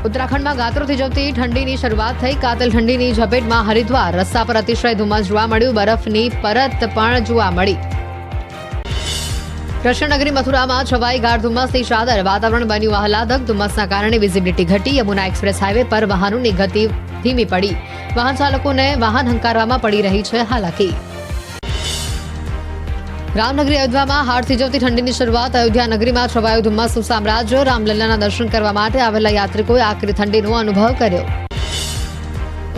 ઉત્તરાખંડમાં ગાત્રો થીજવતી ઠંડીની શરૂઆત થઈ. કાતિલ ઠંડીની ઝપેટમાં હરિદ્વાર. રસ્તા પર અતિશય ધુમ્મસ જોવા મળ્યું. બરફની પરત પણ જોવા મળી. કૃષ્ણનગરી મથુરામાં છવાઈ ગાઢ ધુમ્મસની ચાદર. વાતાવરણ બન્યું આહલાદક. ધુમ્મસના કારણે વિઝિબિલિટી ઘટી. યમુના એક્સપ્રેસ હાઈવે પર વાહનોની ગતિ ધીમી પડી. વાહન ચાલકોને વાહન હંકારવામાં પડી રહી છે હાલાકી. રામનગરી અયોધ્યામાં હાડ થીજવતી ઠંડીની શરૂઆત. અયોધ્યા નગરીમાં છવાયું ધુમ્મસનું સામ્રાજ્ય. રામલલ્લાના દર્શન કરવા માટે આવેલા યાત્રિકોએ આકરી ઠંડીનો અનુભવ કર્યો.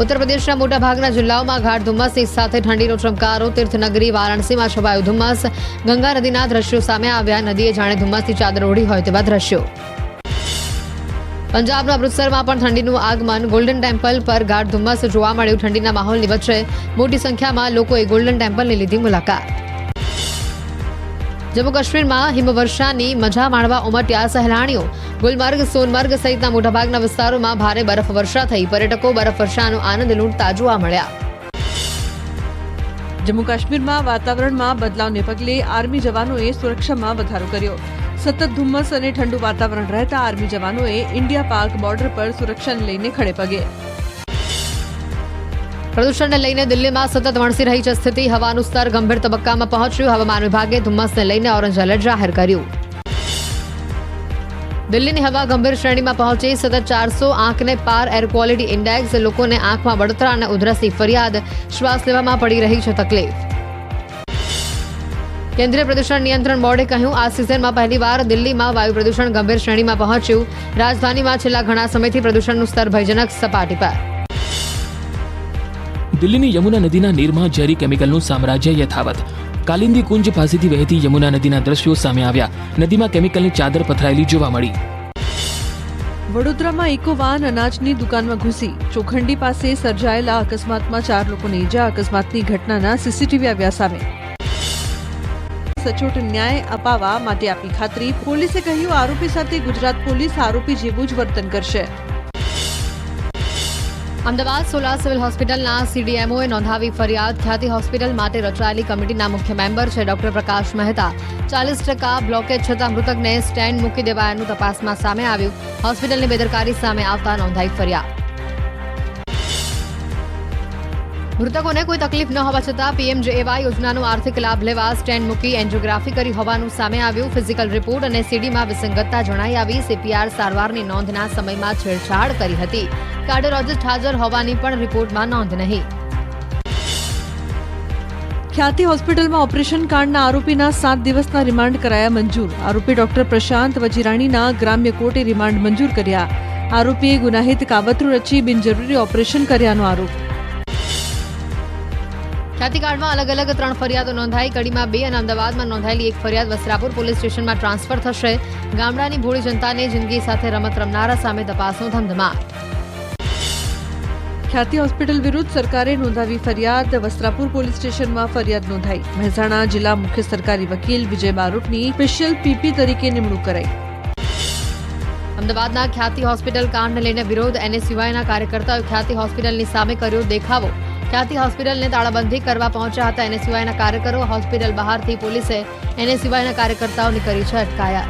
ઉત્તર પ્રદેશના મોટાભાગના જિલ્લાઓમાં ગાઢ ધુમ્મસની સાથે ઠંડીનો ચમકારો. તીર્થનગરી વારાણસીમાં છવાયું ધુમ્મસ. ગંગા નદીના દ્રશ્યો સામે આવ્યા. નદીએ જાણે ધુમ્મસની ચાદર ઓઢી હોય તેવા દ્રશ્યો. પંજાબના અમૃતસરમાં પણ ઠંડીનું આગમન. ગોલ્ડન ટેમ્પલ પર ગાઢ ધુમ્મસ જોવા મળ્યું. ઠંડીના માહોલની વચ્ચે મોટી સંખ્યામાં લોકોએ ગોલ્ડન ટેમ્પલની લીધી મુલાકાત. જમ્મુ કાશ્મીરમાં હિમવર્ષાની મજા માણવા ઉમટ્યા સહેલાણીઓ. ગુલમર્ગ, સોનમર્ગ સહિતના મોટાભાગના વિસ્તારોમાં ભારે બરફવર્ષા થઈ. પર્યટકો બરફવર્ષાનો આનંદ લૂંટતા જોવા મળ્યા. જમ્મુ કાશ્મીરમાં વાતાવરણમાં બદલાવને પગલે આર્મી જવાનોએ સુરક્ષામાં વધારો કર્યો. સતત ધુમ્મસ અને ઠંડુ વાતાવરણ રહેતા આર્મી જવાનોએ ઇન્ડિયા પાક બોર્ડર પર સુરક્ષાને લઈને ખડેપગે. પ્રદૂષણને લઈને દિલ્હીમાં સતત વણસી રહી છે સ્થિતિ. હવાનું સ્તર ગંભીર તબક્કામાં પહોંચ્યું. હવામાન વિભાગે ધુમ્મસને લઈને ઓરેન્જ એલર્ટ જાહેર કર્યું. દિલ્હીની હવા ગંભીર શ્રેણીમાં પહોંચી. સતત 400 આંકને પાર. Air quality index. લોકોને આંખમાં બળતરા અને ઉધરસની ફરિયાદ. શ્વાસ લેવામાં પડી રહી છે તકલીફ. કેન્દ્રીય પ્રદૂષણ નિયંત્રણ બોર્ડે કહ્યું, આ સિઝનમાં પહેલીવાર દિલ્હીમાં વાયુ પ્રદૂષણ ગંભીર શ્રેણીમાં પહોંચ્યું. રાજધાનીમાં છેલ્લા ઘણા સમયથી પ્રદૂષણનું સ્તર ભયજનક સપાટી પર. દિલ્હીની યમુના નદીના નીરમાં ઝેરી કેમિકલનું સામ્રાજ્ય યથાવત. કાલિંદી કુંજ પાસેથી વહેતી યમુના નદીના દ્રશ્યો સામે આવ્યા. નદીમાં કેમિકલની ચાદર પથરાયેલી જોવા મળી. વડોદરામાં ઇકો વાન અનાજની દુકાનમાં ઘૂસી. ચોખંડી પાસે સર્જાયેલા અકસ્માતમાં 4 લોકોને ઈજા. અકસ્માતની ઘટનાના સીસીટીવી આવ્યા સામે. સચોટ ન્યાય અપાવવા માટે આપી ખાતરી. પોલીસે કહ્યું, આરોપી સાથે ગુજરાત પોલીસ આરોપી જેવું જ વર્તન કરશે. અમદાવાદ સોલા સિવિલ હોસ્પિટલના સીડીએમઓએ નોંધાવી ફરિયાદ. ખ્યાતિ હોસ્પિટલ માટે રચાયેલી કમિટીના મુખ્ય મેમ્બર છે ડોક્ટર પ્રકાશ મહેતા. 40% બ્લોકેજ છતાં મૃતકને સ્ટેન્ડ મૂકી દેવાયાનું તપાસમાં સામે આવ્યું. હોસ્પિટલની બેદરકારી સામે આવતા નોંધાઈ ફરિયાદ. મૃતકોને કોઈ તકલીફ ન હોવા છતાં પીએમજેએવાય યોજનાનો આર્થિક લાભ લેવા સ્ટેન્ડ મૂકી એન્જિયોગ્રાફી કરી હોવાનું સામે આવ્યું. ફિઝિકલ રિપોર્ટ અને સીડીમાં વિસંગતતા જણાઈ આવી. સીપીઆર સારવારની નોંધના સમયમાં છેડછાડ કરી હતી. કાર્ડિયોલોજિસ્ટ હાજર હોવાની પણ રિપોર્ટમાં નોંધ નહીં. ખ્યાતિ હોસ્પિટલમાં ઓપરેશન કાંડના આરોપીના 7 દિવસના રિમાન્ડ કરાયા મંજૂર. આરોપી ડોક્ટર પ્રશાંત વજીરાણીના ગ્રામ્ય કોર્ટે રિમાન્ડ મંજૂર કર્યા. આરોપીએ ગુનાહિત કાવતરું રચી બિનજરૂરી ઓપરેશન કર્યાનો આરોપ. ખ્યાતિકાંડમાં અલગ અલગ 3 ફરિયાદો નોંધાઈ. કડીમાં 2 અને અમદાવાદમાં નોંધાયેલી 1 ફરિયાદ વસ્ત્રાપુર પોલીસ સ્ટેશનમાં ટ્રાન્સફર થશે. ગામડાની ભોળી જનતાને જિંદગી સાથે રમત રમનારા સામે તપાસનો ધમધમાટ. ખ્યાતિ હોસ્પિટલ વિરુદ્ધ સરકારે નોંધાવી ફરિયાદ. વસ્ત્રાપુર પોલીસ સ્ટેશનમાં ફરિયાદ નોંધાઈ. મહેસાણા જિલ્લા મુખ્ય સરકારી વકીલ વિજય બારોટની સ્પેશિયલ પીપી તરીકે નિમણૂક કરાઈ. અમદાવાદના ખ્યાતિ હોસ્પિટલ કાંડને લઈને વિરોધ. એનએસયુઆઈના કાર્યકર્તાઓએ ખ્યાતિ હોસ્પિટલની સામે કર્યો દેખાવો. ખ્યાતિ હોસ્પિટલને તાળાબંધી કરવા પહોંચ્યા હતા એનએસયુઆઈના કાર્યકરો. હોસ્પિટલ બહારથી પોલીસે એનએસયુઆઈના કાર્યકર્તાઓની કરી છે અટકાયત.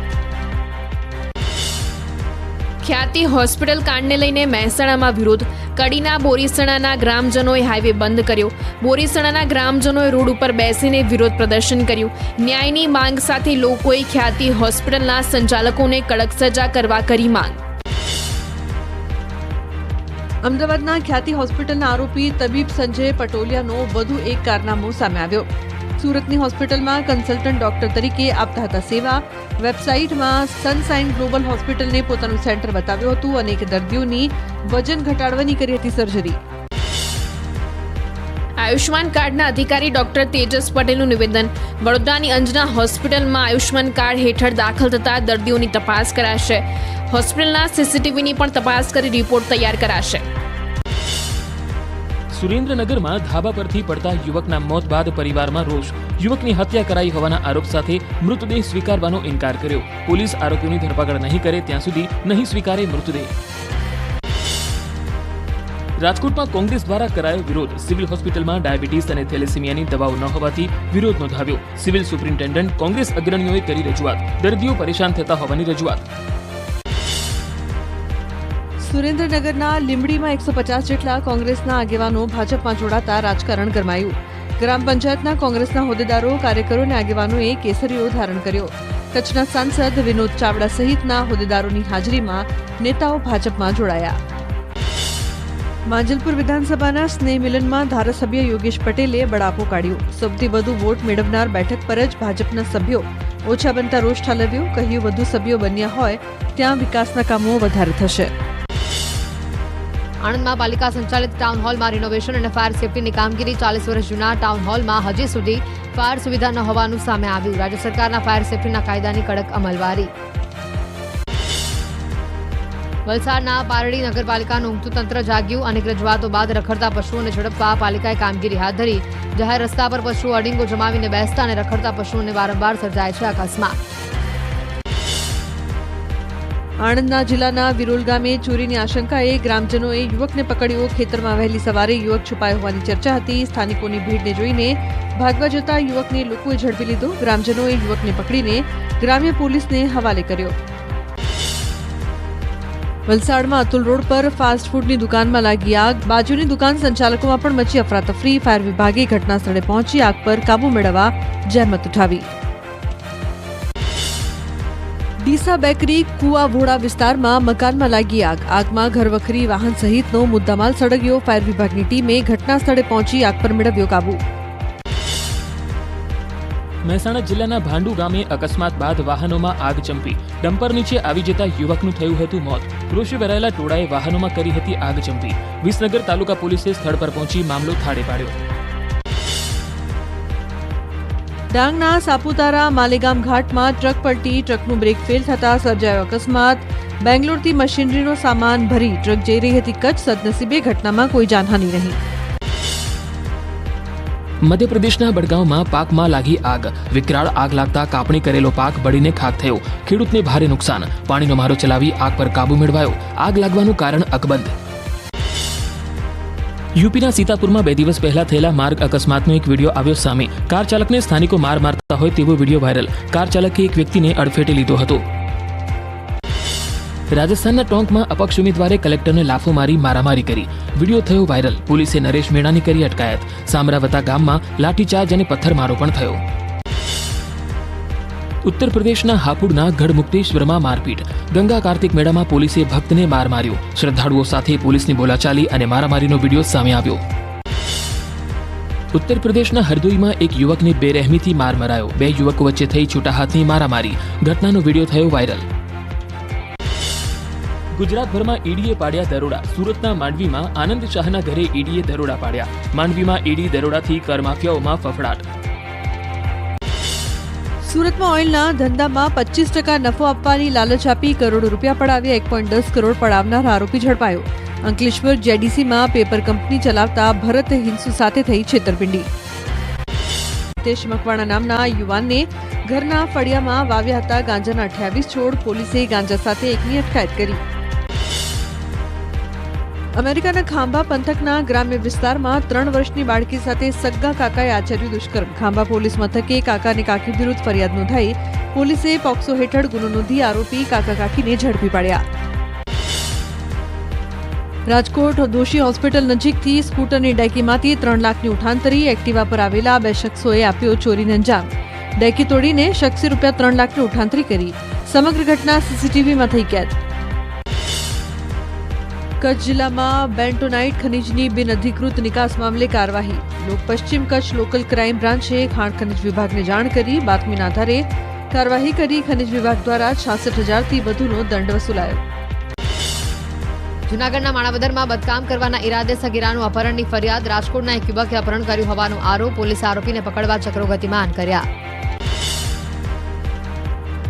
ખ્યાતિ હોસ્પિટલ કાંડને લઈને મહેસાણામાં વિરોધ. કડીના બોરીસણાના ગ્રામજનોએ હાઈવે બંધ કર્યો. બોરીસણાના ગ્રામજનોએ રોડ ઉપર બેસીને વિરોધ પ્રદર્શન કર્યું. ન્યાયની માંગ સાથે લોકોએ ખ્યાતિ હોસ્પિટલના સંચાલકોને કડક સજા કરવા કરી માંગ. અમદાવાદના ખ્યાતિ હોસ્પિટલના આરોપી તબીબ સંજય પટોલિયાનો વધુ એક કારનામો સામે આવ્યો. સુરતની હોસ્પિટલમાં કન્સલ્ટન્ટ ડોક્ટર તરીકે આપતા હતા સેવા. વેબસાઇટમાં સનસાઇન ગ્લોબલ હોસ્પિટલને પોતાનું સેન્ટર બતાવ્યું હતું. અનેક દર્દીઓની વજન ઘટાડવાની કરી હતી સર્જરી. આયુષ્માન કાર્ડના અધિકારી ડોક્ટર તેજસ પટેલનું નિવેદન. વડોદરાની અંજના હોસ્પિટલમાં આયુષ્માન કાર્ડ હેઠળ દાખલ થતા દર્દીઓની તપાસ કરાશે. હોસ્પિટલના સીસીટીવીની પણ તપાસ કરી રિપોર્ટ તૈયાર કરાશે. સુરેન્દ્રનગરમાં ધાબા પરથી પડતા યુવકના મોત બાદ પરિવારમાં રોષ. યુવકની હત્યા કરાઈ હોવાના આરોપ સાથે મૃતદેહ સ્વીકારવાનો ઇનકાર કર્યો. પોલીસ આરોપીઓની ધરપકડ નહીં કરે ત્યાં સુધી નહીં સ્વીકારે મૃતદેહ. રાજકોટમાં કોંગ્રેસ દ્વારા કરાયો વિરોધ. સિવિલ હોસ્પિટલમાં ડાયાબિટીસ અને થેલેસેમિયાની દવાઓ ન હોવાથી વિરોધ નોંધાવ્યો. સિવિલ સુપ્રિન્ટેન્ડન્ટ કોંગ્રેસ અગ્રણીઓએ કરી રજૂઆત. દર્દીઓ પરેશાન થતા હોવાની રજૂઆત. સુરેન્દ્રનગરના લીંબડીમાં 150 જેટલા કોંગ્રેસના આગેવાનો ભાજપમાં જોડાતા રાજકારણ ગરમાયું. ગ્રામ પંચાયતના કોંગ્રેસના હોદ્દેદારો, કાર્યકરો અને આગેવાનોએ કેસરીઓ ધારણ કર્યો. કચ્છના સાંસદ વિનોદ ચાવડા સહિતના હોદ્દેદારોની હાજરીમાં નેતાઓ ભાજપમાં જોડાયા. માંજલપુર વિધાનસભાના સ્નેહ મિલનમાં ધારાસભ્ય યોગેશ પટેલે બળાપો કાઢ્યો. સૌથી વધુ વોટ મેળવનાર બેઠક પર જ ભાજપના સભ્યો ઓછા બનતા રોષ ઠાલવ્યો. કહ્યું, વધુ સભ્યો બન્યા હોય ત્યાં વિકાસના કામો વધારે થશે. આણંદમાં પાલિકા સંચાલિત ટાઉન હોલમાં રિનોવેશન અને ફાયર સેફટીની કામગીરી 40 વર્ષ જૂના ટાઉન હોલમાં હજી સુધી ફાયર સુવિધા ન હોવાનું સામે આવ્યું. રાજ્ય સરકારના ફાયર સેફટીના કાયદાની કડક અમલવારી. વલસાડના પારડી નગરપાલિકાનું ઊંઘતું તંત્ર જાગ્યું. અનેક રજૂઆતો બાદ રખડતા પશુઓને ઝડપવા પાલિકાએ કામગીરી હાથ ધરી. જાહેર રસ્તા પર પશુઓ અડીંગો જમાવીને બેસતા અને રખડતા પશુઓને વારંવાર સર્જાય છે અકસ્માત. આણંદના જિલ્લાના વિરોલ ગામે ચોરીની આશંકાએ ગ્રામજનોએ યુવકને પકડ્યો. ખેતરમાં વહેલી સવારે યુવક છુપાયો હોવાની ચર્ચા હતી. સ્થાનિકોની ભીડને જોઈને ભાગવા જતા યુવકને લોકોએ ઝડપી લીધો. ગ્રામજનોએ યુવકને પકડીને ગ્રામ્ય પોલીસને હવાલે કર્યો. વલસાડમાં અતુલ રોડ પર ફાસ્ટ ફૂડની દુકાનમાં લાગી આગ. બાજુની દુકાન સંચાલકોમાં પણ મચી અફરાતફરી. ફાયર વિભાગે ઘટના સ્થળે પહોંચી આગ પર કાબુ મેળવવા જહેમત ઉઠાવી. ડીસા બેકરી કુવાવોડા વિસ્તારમાં મકાનમાં લાગી આગ. આગમાં ઘરવખરી, વાહન સહિતનો મુદ્દામાલ સળગ્યો. ફાયર વિભાગની ટીમે ઘટના સ્થળે પહોંચી આગ પર મેળવ્યો કાબુ. મહેસાણા જિલ્લાના ભાંડુ ગામે અકસ્માત બાદ વાહનોમાં આગ ચંપી. ડમ્પર નીચે આવી જતા યુવકનું થયું હતું મોત. રોષે ભરાયેલા ટોળાએ વાહનોમાં કરી હતી આગ ચંપી. વિસનગર તાલુકા પોલીસે સ્થળ પર પહોંચી મામલો થાળે પાડ્યો. ડાંગના સાપુતારા માલેગામ ઘાટમાં ટ્રક પલટી. ટ્રકનું બ્રેક ફેલ થતા સર્જાયો અકસ્માત. બેંગ્લોરથી મશીનરીનો સામાન ભરી ટ્રક જઈ રહી હતી કચ્છ. સદનસીબે ઘટનામાં કોઈ જાનહાનિ નહીં. મધ્યપ્રદેશના બડગાંવમાં પાકમાં લાગી આગ. વિકરાળ આગ લાગતા કાપણી કરેલો પાક બળીને ખાખ થયો. ખેડૂતને ભારે નુકસાન. પાણીનો મારો ચલાવી આગ પર કાબુ મેળવાયો. આગ લાગવાનું કારણ અકબંધ. યુપીના સીતાપુરમાં 2 દિવસ પહેલા થયેલા માર્ગ અકસ્માતનો એક વિડીયો આવ્યો સામે. કાર ચાલકને સ્થાનિકો માર મારતા હોય તેવો વિડીયો વાયરલ. કાર ચાલકે એક વ્યક્તિને અડફેટે લીધો હતો. રાજસ્થાનના ટોંકમાં અપક્ષ ઉમેદવારે કલેક્ટરને લાફો મારી મારામારી કરી. વિડીયો થયો વાયરલ. પોલીસે નરેશ મેણાની કરી અટકાયત. સામરાવતા ગામમાં લાઠીચાર્જ અને પથ્થરમારો પણ થયો. ઉત્તર પ્રદેશના હાપુડના ગઢમુક્તેશ્વરમાં મારપીટ. ગંગા કાર્તિક મેળામાં પોલીસે ભક્તને માર માર્યો. શ્રદ્ધાળુઓ સાથે પોલીસની બોલાચાલી અને મારામારીનો વિડીયો સામે આવ્યો. ઉત્તર પ્રદેશના હરદોઈમાં એક યુવકને બેરહેમીથી માર મરાયો. 2 યુવકો વચ્ચે થઈ છૂટા હાથની મારામારી. ઘટનાનો વિડીયો થયો વાયરલ. ગુજરાતભરમાં ઈડીએ પાડ્યા દરોડા. સુરતના માંડવીમાં આનંદ શાહના ઘરે ઈડીએ દરોડા પાડ્યા. માંડવીમાં ઈડી દરોડાથી કર માફિયાઓમાં ફફડાટ. સુરતમાં ઓઇલના ધંધામાં 25% નફો આપવાની લાલચ આપી કરોડો રૂપિયા પડાવ્યા. 1.10 કરોડ પડાવનાર આરોપી ઝડપાયો. અંકલેશ્વર જેડીસીમાં પેપર કંપની ચલાવતા ભરત હિંસુ સાથે થઈ છેતરપિંડી. હિતેશ મકવાણા નામના યુવાનને ઘરના ફળિયામાં વાવ્યા હતા ગાંજાના 28 છોડ. પોલીસે ગાંજા સાથે એકની અટકાયત કરી. અમેરિકાના ખાંભા પંથકના ગ્રામ્ય વિસ્તારમાં 3 વર્ષની બાળકી સાથે સગ્ગા કાકાએ આચર્યું દુષ્કર્મ. ખાંભા પોલીસ મથકે કાકા અને કાકી વિરુદ્ધ ફરિયાદ નોંધાઈ. પોલીસે પોક્સો હેઠળ ગુનો નોંધી આરોપી કાકા કાકીને ઝડપી પાડ્યા. રાજકોટ દોશી હોસ્પિટલ નજીકથી સ્કૂટરની ડેકીમાંથી 3 લાખની ઉઠાંતરી. એક્ટિવા પર આવેલા 2 શખ્સોએ આપ્યો ચોરીને અંજામ. ડેકી તોડીને શખ્સે ₹3 લાખની ઉઠાંતરી કરી. સમગ્ર ઘટના સીસીટીવીમાં થઈ કેદ. કચ્છ જિલ્લામાં બેન્ટોનાઇટ ખનીજની બિનઅધિકૃત નિકાસ મામલે કાર્યવાહી. પશ્ચિમ કચ્છ લોકલ ક્રાઇમ બ્રાન્ચે ખાણ ખનીજ વિભાગને જાણ કરી. બાતમીના આધારે કાર્યવાહી કરી. ખનીજ વિભાગ દ્વારા 66,000થી વધુનો દંડ વસૂલાયો. જૂનાગઢના માણાવદરમાં બદકામ કરવાના ઈરાદે સગીરાનું અપહરણની ફરિયાદ. રાજકોટના એક યુવકે અપહરણ કર્યું હોવાનો આરોપ. પોલીસે આરોપીને પકડવા ચક્રો ગતિમાન કર્યા.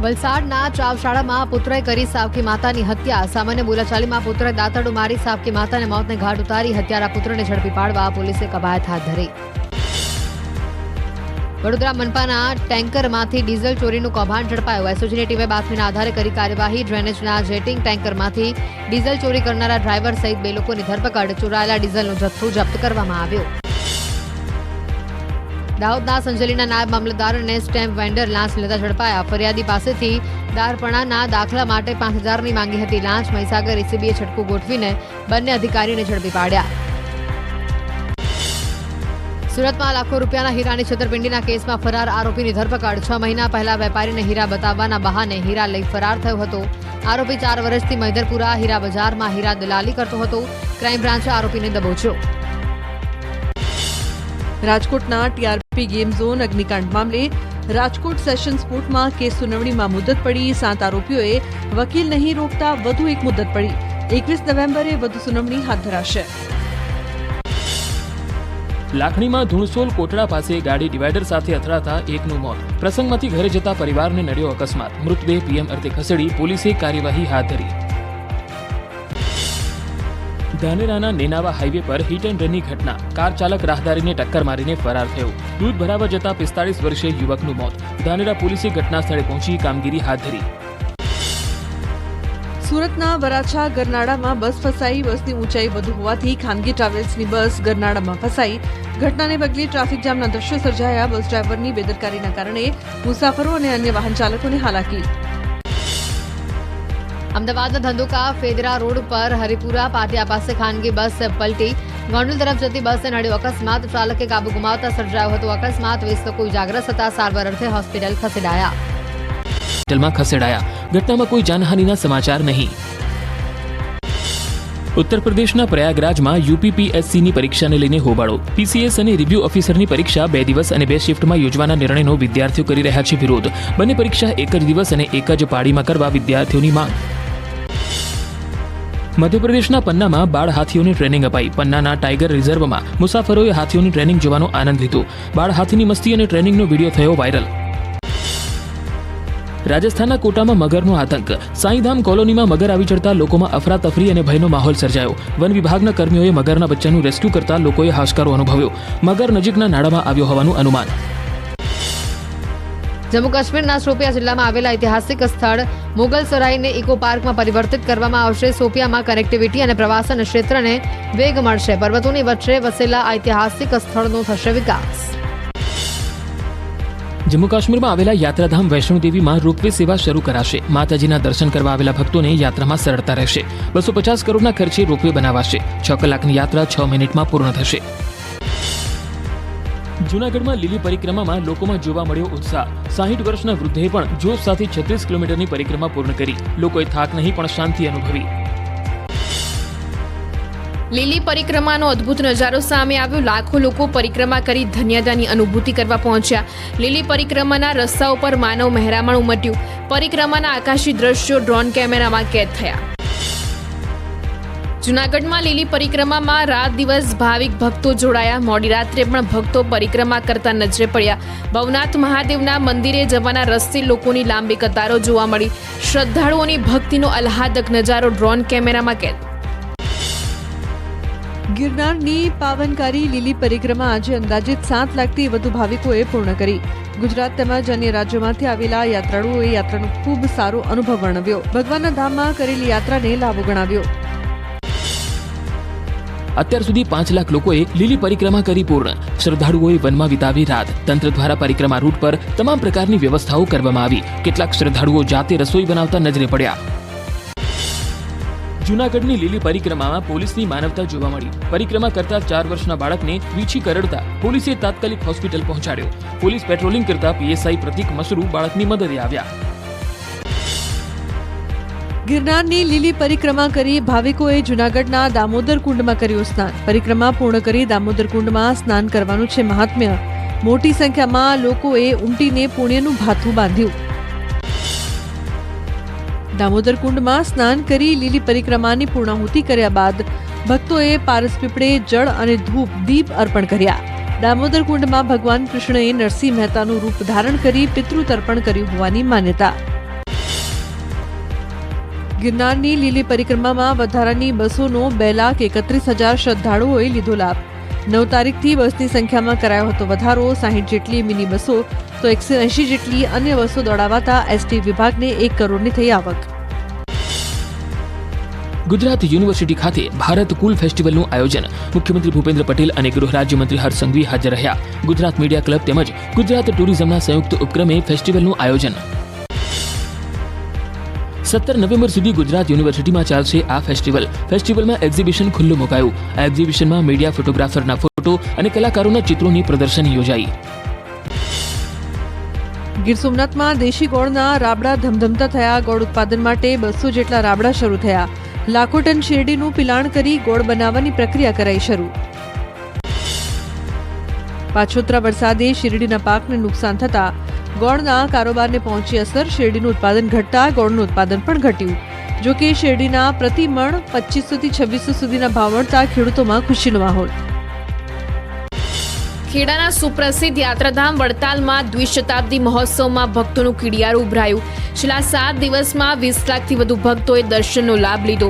વલસાડના ચાવશાળામાં પુત્રએ કરી સાવકી માતાની હત્યા. સામાન્ય બોલાચાલીમાં પુત્રએ દાંતરડું મારી સાવકી માતાને મોતને ઘાટ ઉતારી. હત્યારા પુત્રને ઝડપી પાડવા પોલીસે કવાયત હાથ ધરી. વડોદરા મનપાના ટેન્કરમાંથી ડીઝલ ચોરીનું કૌભાંડ ઝડપાયું. એસઓજીની ટીમે બાતમીના આધારે કરી કાર્યવાહી. ડ્રેનેજના જેટિંગ ટેન્કરમાંથી ડીઝલ ચોરી કરનારા ડ્રાઈવર સહિત 2 લોકોની ધરપકડ. ચોરાયેલા ડીઝલનો જથ્થો જપ્ત કરવામાં આવ્યો. દાહોદના સંજેલીના નાયબ મામલતદાર અને સ્ટેમ્પ વેન્ડર લાંચ લેતા ઝડપાયા. ફરિયાદી પાસેથી દારપણાના દાખલા માટે 5,000ની માંગી હતી લાંચ. મહીસાગર એસીબીએ છટકું ગોઠવીને બંને અધિકારીને ઝડપી પાડ્યા. સુરતમાં લાખો રૂપિયાના હીરાની છેતરપિંડીના કેસમાં ફરાર આરોપીની ધરપકડ. 6 મહિના પહેલા વેપારીને હીરા બતાવવાના બહાને હીરા લઈ ફરાર થયો હતો. આરોપી 4 વર્ષથી મૈદરપુરા હીરા બજારમાં હીરા દલાલી કરતો હતો. ક્રાઇમ બ્રાન્ચે આરોપીને દબોચ્યો. રાજકોટના ટીઆરપી ગેમ ઝોન અગ્નિકાંડ મામલે રાજકોટ સેશન્સ કોર્ટમાં કેસ સુનાવણીમાં મુદત પડી. 7 આરોપીઓએ વકીલ નહીં રોકતા વધુ એક મુદત પડી. 21 નવેમ્બરે વધુ સુનાવણી હાથ ધરાશે. લાખણીમાં ધૂણસોલ કોટડા પાસે ગાડી ડિવાઈડર સાથે અથડાતા એકનું મોત. પ્રસંગમાંથી ઘરે જતા પરિવારને નડ્યો અકસ્માત. મૃતદેહ પીએમ અર્થે ખસેડી પોલીસે કાર્યવાહી હાથ ધરી. ધાનેરાના નેનાવા હાઈવે પર હિટ એન્ડ રનની ઘટના. કાર ચાલક રાહદારીને ટક્કર મારીને ફરાર થયો. દૂધ ભરાવા જતા 45 વર્ષીય યુવકનું મોત. ધાનેરા પોલીસે ઘટના સ્થળે પહોંચી કામગીરી હાથ ધરી. સુરતના વરાછા ગરનાળામાં બસ ફસાઈ. બસની ઊંચાઈ વધુ હોવાથી ખાનગી ટ્રાવેલ્સની બસ ગરનાળામાં ફસાઈ. ઘટનાને પગલે ટ્રાફિક જામના દ્રશ્યો સર્જાયા. બસ ડ્રાઈવરની બેદરકારીના કારણે મુસાફરો અને અન્ય વાહન ચાલકોને હાલાકી. અમદાવાદના ધંધુકા ફેદરા રોડ પર હરિપુરા પાટિયા પાસે ખાનગી બસ પલટી. ગોંડલ તરફ જતી બસને નડ્યો અકસ્માત. ચાલકે કાબુ ગુમાવતા સર્જાયો હતો અકસ્માત. 20 લોકો ઇજાગ્રસ્ત હતા. સારવાર અર્થે હોસ્પિટલ ખસેડાયા. ઘટનામાં કોઈ જાનહાનિના સમાચાર નહીં. ઉત્તર પ્રદેશના પ્રયાગરાજમાં યુપીપીએસસીની પરીક્ષાને લઈને હોબાળો. પીસીએસ અને રિવ્યુ ઓફિસરની પરીક્ષા 2 દિવસ અને 2 શિફ્ટમાં યોજવાના નિર્ણયનો વિદ્યાર્થીઓ કરી રહ્યા છે વિરોધ. બંને પરીક્ષા એક જ દિવસ અને એક જ પાળીમાં કરવા વિદ્યાર્થીઓની માંગ. મધ્યપ્રદેશના પન્નામાં બાળ હાથીઓને ટ્રેનિંગ અપાઈ. પન્નાના ટાઈગર રિઝર્વમાં મુસાફરોએ હાથીઓની ટ્રેનિંગ જોવાનો આનંદ લીધો. બાળ હાથીની મસ્તી અને ટ્રેનિંગનો વિડીયો થયો વાયરલ. રાજસ્થાનના કોટામાં મગરનો આતંક. સાંઈધામ કોલોનીમાં મગર આવી ચડતા લોકોમાં અફરાતફરી અને ભયનો માહોલ સર્જાયો. વન વિભાગના કર્મીઓએ મગરના બચ્ચાનું રેસ્ક્યુ કરતા લોકોએ હાશકારો અનુભવ્યો. મગર નજીકના નાળામાં આવ્યો હોવાનું અનુમાન. જમ્મુ કાશ્મીરના શોપિયા જિલ્લામાં આવેલા ઐતિહાસિક સ્થળ મુગલ સરાયને ઇકો પાર્કમાં પરિવર્તિત કરવામાં આવશે. શોપિયામાં કનેક્ટિવિટી અને પ્રવાસન ક્ષેત્રને વેગ મળશે. પર્વતોની વચ્ચે વસેલા ઐતિહાસિક સ્થળનો થશે વિકાસ. જમ્મુ કાશ્મીરમાં આવેલા યાત્રાધામ વૈષ્ણોદેવીમાં રોપવે સેવા શરૂ કરાશે. માતાજીના દર્શન કરવા આવેલા ભક્તોને યાત્રામાં સરળતા રહેશે. 250 કરોડના ખર્ચે રોપવે બનાવાશે. 6 કલાકની યાત્રા 6 મિનિટમાં પૂર્ણ થશે. જૂનાગઢમાં લીલી પરિક્રમામાં લોકોમાં જોવા મળ્યો ઉત્સાહ. 60 વર્ષના વૃદ્ધે પણ જોશ સાથે 36 કિલોમીટરની પરિક્રમા પૂર્ણ કરી. લોકોએ થાક નહીં પણ શાંતિ અનુભવી. લીલી પરિક્રમાનો અદ્ભુત નજારો સામે આવ્યો. લાખો લોકો પરિક્રમા કરી ધન્યતાની અનુભૂતિ કરવા પહોંચ્યા. લીલી પરિક્રમાના રસ્તાઓ પર માનવ મહેરામણ ઉમટ્યું. પરિક્રમાના આકાશી દ્રશ્યો ડ્રોન કેમેરામાં કેદ થયા. જૂનાગઢમાં લીલી પરિક્રમામાં રાત દિવસ ભાવિક ભક્તો જોડાયા. મોડી રાત્રે પણ ભક્તો પરિક્રમા કરતા નજરે પડ્યા. ભવનાથ મહાદેવના મંદિરે જવાના રસ્તે લોકોની લાંબી કતારો જોવા મળી. શ્રદ્ધાળુઓની ભક્તિનો આહ્લાદક નજારો ડ્રોન કેમેરામાં કેદ. ગિરનારની પાવનકારી લીલી પરિક્રમા આજે અંદાજિત 7 લાખથી વધુ ભાવિકોએ પૂર્ણ કરી. ગુજરાત તેમજ અન્ય રાજ્યોમાંથી આવેલા યાત્રાળુઓએ યાત્રાનો ખૂબ સારો અનુભવ વર્ણવ્યો. ભગવાનના ધામમાં કરેલી યાત્રાને લાભો ગણાવ્યો. અત્યાર સુધી 5 લાખ લોકોએ લીલી પરિક્રમા કરી પૂર્ણ. શ્રદ્ધાળુઓએ વનમાં વિતાવી રાત. તંત્ર દ્વારા પરિક્રમા રૂટ પર તમામ પ્રકારની વ્યવસ્થાઓ કરવામાં આવી. કેટલાક શ્રદ્ધાળુઓ જાતે રસોઈ બનાવતા નજરે પડ્યા. જૂનાગઢની લીલી પરિક્રમામાં પોલીસની માનવતા જોવા મળી. પરિક્રમા કરતા 4 વર્ષના બાળકને વીછી કરડતા પોલીસે તાત્કાલિક હોસ્પિટલ પહોંચાડ્યો. પોલીસ પેટ્રોલિંગ કરતા પીએસઆઈ પ્રતિક મસરૂ બાળકની મદદે આવ્યા. ગિરનારની લીલી પરિક્રમા કરી ભાવિકોએ જૂનાગઢના દામોદર કુંડમાં કર્યું સ્નાન. પરિક્રમા પૂર્ણ કરી દામોદર કુંડમાં સ્નાન કરવાનું છે મહાત્મ્ય. મોટી સંખ્યામાં લોકોએ ઉમટીને પુણ્યનું ભાથું બાંધ્યું. દામોદર કુંડમાં સ્નાન કરી લીલી પરિક્રમાની પૂર્ણાહુતિ કર્યા બાદ ભક્તોએ પારસપીપળે જળ અને ધૂપ દીપ અર્પણ કર્યા. દામોદર કુંડમાં ભગવાન કૃષ્ણએ નરસિંહ મહેતાનું રૂપ ધારણ કરી પિતૃ તર્પણ કર્યું હોવાની માન્યતા. ગિરનારની લીલી પરિક્રમામાં વધારાની બસોનો 2,31,000 શ્રદ્ધાળુઓએ લીધો લાભ. 9 તારીખથી બસની સંખ્યામાં કરાયો હતો વધારો. 60 જેટલી મિની બસો તો 180 જેટલી અન્ય બસો દોડાવાતા એસટી વિભાગને 1 કરોડની થઈ આવક. ગુજરાત યુનિવર્સિટી ખાતે ભારત કુલ ફેસ્ટિવલનું આયોજન. મુખ્યમંત્રી ભૂપેન્દ્ર પટેલ અને ગૃહ રાજ્યમંત્રી હર્ષ સંઘવી હાજર રહ્યા. ગુજરાત મીડિયા ક્લબ તેમજ ગુજરાત ટુરિઝમના સંયુક્ત ઉપક્રમે ફેસ્ટિવલનું આયોજન. 17 નવેમ્બર સુધી ગુજરાત યુનિવર્સિટીમાં ચાલશે આ ફેસ્ટિવલમાં એક્ઝિબિશન ખુલ્લું મુકાયું. આ એક્ઝિબિશનમાં મીડિયા ફોટોગ્રાફરના ફોટો અને કલાકારોના ચિત્રોની પ્રદર્શની યોજાઈ. ગીર સોમનાથમાં દેશી ગોળના રાબડા ધમધમતા થયા. ગોળ ઉત્પાદન માટે 200 જેટલા રાબડા શરૂ થયા. લાખો ટન શેરડીનું પિલાણ કરી ગોળ બનાવવાની પ્રક્રિયા કરાઈ શરૂ. પાછોતરા વરસાદે શેરડીના પાકને નુકસાન થતા ગોળના કારોબારને પહોંચી અસર. શેરડીનું ઉત્પાદન ઘટતા ગોળનું ઉત્પાદન પણ ઘટ્યું. જો કે શેરડીના પ્રતિ મણ 2500 થી 2600 સુધીના ભાવ મળતા ખેડૂતોમાં ખુશીનો માહોલ. ખેડાના સુપ્રસિદ્ધ યાત્રાધામ વડતાલમાં દ્વિશતાબ્દી મહોત્સવમાં ભક્તોનું કીડિયારું ઉભરાયું. છેલ્લા 7 દિવસમાં 20 લાખથી વધુ ભક્તોએ દર્શનનો લાભ લીધો.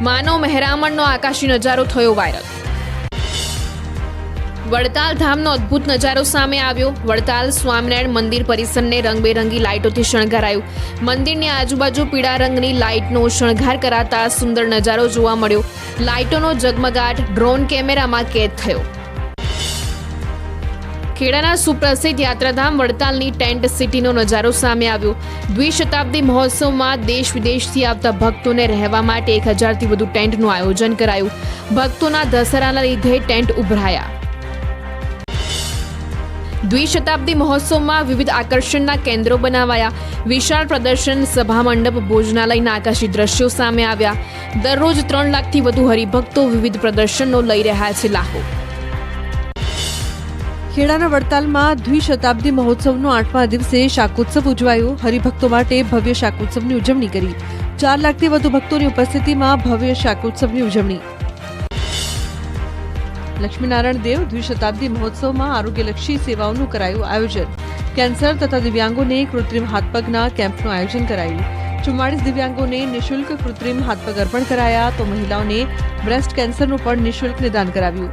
માનવ મહેરામણનો આકાશી નજારો થયો વાયરલ. વડતાલ ધામનો અદ્ભુત નજારો સામે આવ્યો. વડતાલ સ્વામિનારાયણ મંદિર પરિસરને રંગબેરંગી લાઇટોથી શણગારાયું. મંદિરની આજુબાજુ પીળા રંગની લાઇટનો શણગાર કરાતા સુંદર નજારો જોવા મળ્યો. લાઇટોનો ઝગમગાટ ડ્રોન કેમેરામાં કેદ થયો. ખેડાના સુપ્રસિદ્ધ યાત્રાધામ વડતાલની ટેન્ટ સિટીનો નજારો સામે આવ્યો. દ્વિશતાબ્દી મહોત્સવમાં દેશ વિદેશથી આવતા ભક્તોને રહેવા માટે 1000થી વધુ ટેન્ટનું આયોજન કરાયું. ભક્તોના દસરાના લીધે ટેન્ટ ઉભરાયા. દ્વિશતાબ્દી મહોત્સવમાં વિવિધ આકર્ષણના કેન્દ્રો બનાવાયા. વિશાળ પ્રદર્શન, સભા મંડપ, ભોજનાલયના આકાશી દ્રશ્યો સામે આવ્યા. દરરોજ 3 લાખથી વધુ હરિભક્તો વિવિધ પ્રદર્શનો લઈ રહ્યા છે લાહો. ખેડાના વડતાલમાં દ્વિશતાબ્દી મહોત્સવનો 8મા દિવસે શાકોત્સવ ઉજવાયો. હરિભક્તો માટે ભવ્ય શાકોત્સવની ઉજવણી કરી. 4 લાખથી વધુ ભક્તોની ઉપસ્થિતિમાં ભવ્ય શાકોત્સવની ઉજવણી. લક્ષ્મીનારાયણ દેવ દ્વિશતાબ્દી મહોત્સવમાં આરોગ્યલક્ષી સેવાઓનું કરાયું આયોજન. કેન્સર તથા દિવ્યાંગોને કૃત્રિમ હાથપગના કેમ્પનું આયોજન કરાયું. 44 દિવ્યાંગોને નિઃશુલ્ક કૃત્રિમ હાથપગ અર્પણ કરાયા તો મહિલાઓને બ્રેસ્ટ કેન્સરનું પણ નિઃશુલ્ક નિદાન કરાવ્યું.